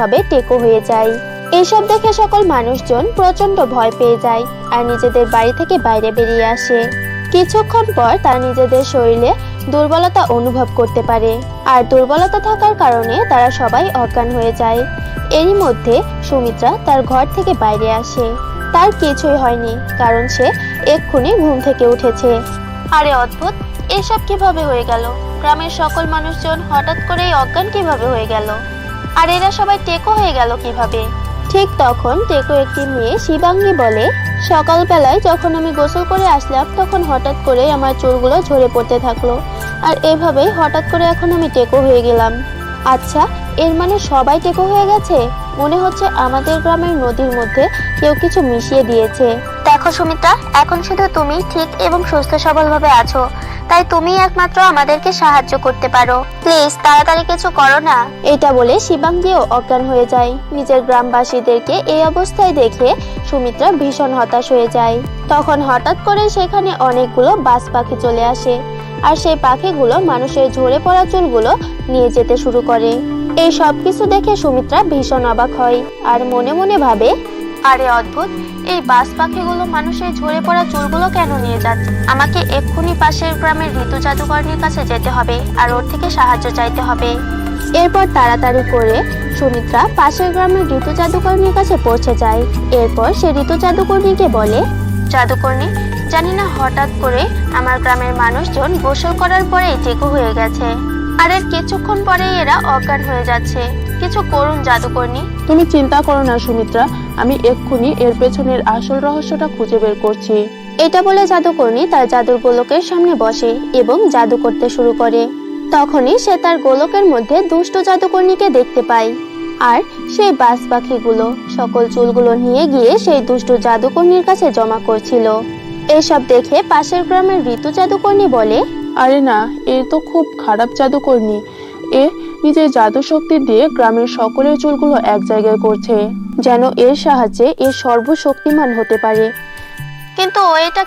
ভাবে টেকো হয়ে যায়। এসব দেখে সকল মানুষজন প্রচন্ড ভয় পেয়ে যায় আর নিজেদের বাড়ি থেকে বাইরে বেরিয়ে আসে। কিছুক্ষণ পর তারা নিজেদের শরীরে দুর্বলতা অনুভব করতে পারে আর দুর্বলতা থাকার কারণে তারা সবাই অজ্ঞান হয়ে যায়। এরই মধ্যে সুমিত্রা তার ঘর থেকে বাইরে আসে। তার কিছুই হয়নি, কারণ সে এক্ষুনি ঘুম থেকে উঠেছে। আরে অদ্ভুত, এসব কিভাবে হয়ে গেল? গ্রামের সকল মানুষজন হঠাৎ করেই অজ্ঞান কিভাবে হয়ে গেল? আর এরা সবাই টেকো হয়ে গেল কিভাবে? ঠিক তখন টেকো একটি মেয়ে শিবাঙ্গী বলে, সকালবেলায় যখন আমি গোসল করে আসলাম তখন হঠাৎ করে আমার চুলগুলো ঝরে পড়তে থাকলো, আর এভাবেই হঠাৎ করে এখন আমি টেকো হয়ে গেলাম। আচ্ছা, এর মানে সবাই টেকো হয়ে গেছে? মনে হচ্ছে আমাদের গ্রামের নদীর মধ্যে কেউ কিছু মিশিয়ে দিয়েছে। দেখো সুমিত্রা, এখন শুধু তুমি ঠিক এবং সুস্থ সবলভাবে আছো, তাই তুমি একমাত্র আমাদেরকে সাহায্য করতে পারো। প্লিজ তাড়াতাড়ি কিছু করো না। এটা বলে শিবাঙ্গীও অজ্ঞান হয়ে যায়। নিজের গ্রামবাসীদেরকে এই অবস্থায় দেখে সুমিত্রা ভীষণ হতাশ হয়ে যায়। তখন হঠাৎ করে সেখানে অনেকগুলো বাজ পাখি চলে আসে, আর সেই পাখিগুলো মানুষের ঝরে পড়া চুলগুলো নিয়ে যেতে শুরু করে। এই সব কিছু দেখে সুমিত্রা ভীষণ অবাক হয় আর মনে মনে ভাবে, আরে অদ্ভুত, এই বাজ পাখিগুলো মানুষের ঝরে পড়া চুলগুলো কেন নিয়ে যাচ্ছে? আমাকে এক্ষুনি পাশের গ্রামের ঋতু জাদুকরণীর কাছে যেতে হবে আর ওর থেকে সাহায্য চাইতে হবে। এরপর তাড়াতাড়ি করে সুমিত্রা পাশের গ্রামের ঋতু জাদুকরণীর কাছে পৌঁছে যায়। এরপর সে ঋতু জাদুকরণীকে বলে, জাদুকরণী, জানি না হঠাৎ করে আমার গ্রামের মানুষজন গোসল করার পরেই টেকো হয়ে গেছে, আর এর কিছুক্ষণ পরেই এরা অজ্ঞান হয়ে যাচ্ছে। কিছু করুন জাদুকরণী। তুমি চিন্তা করো না সুমিত্রা, আমি এক্ষুনি এর পেছনের আসল রহস্যটা খুঁজে বের করছি। এটা বলে জাদুকরণী তার জাদুর গোলকের সামনে বসে এবং জাদু করতে শুরু করে। তখনই সে তার গোলকের মধ্যে দুষ্ট জাদুকরণীকে দেখতে পায়, আর সেই বাজ পাখিগুলো সকল চুলগুলো নিয়ে গিয়ে সেই দুষ্ট জাদুকরণীর কাছে জমা করছিল। এসব দেখে পাশের গ্রামের ঋতু জাদুকরণী বলে, আরে না, এ তো খুব খারাপ জাদুকরনী। এ নিজের জাদু শক্তি দিয়ে গ্রামের সকলের চুলগুলো এক জায়গায় করছে, যেন এর সাহায্যে এ সর্বশক্তিমান হতে পারে। কিন্তু ও এটা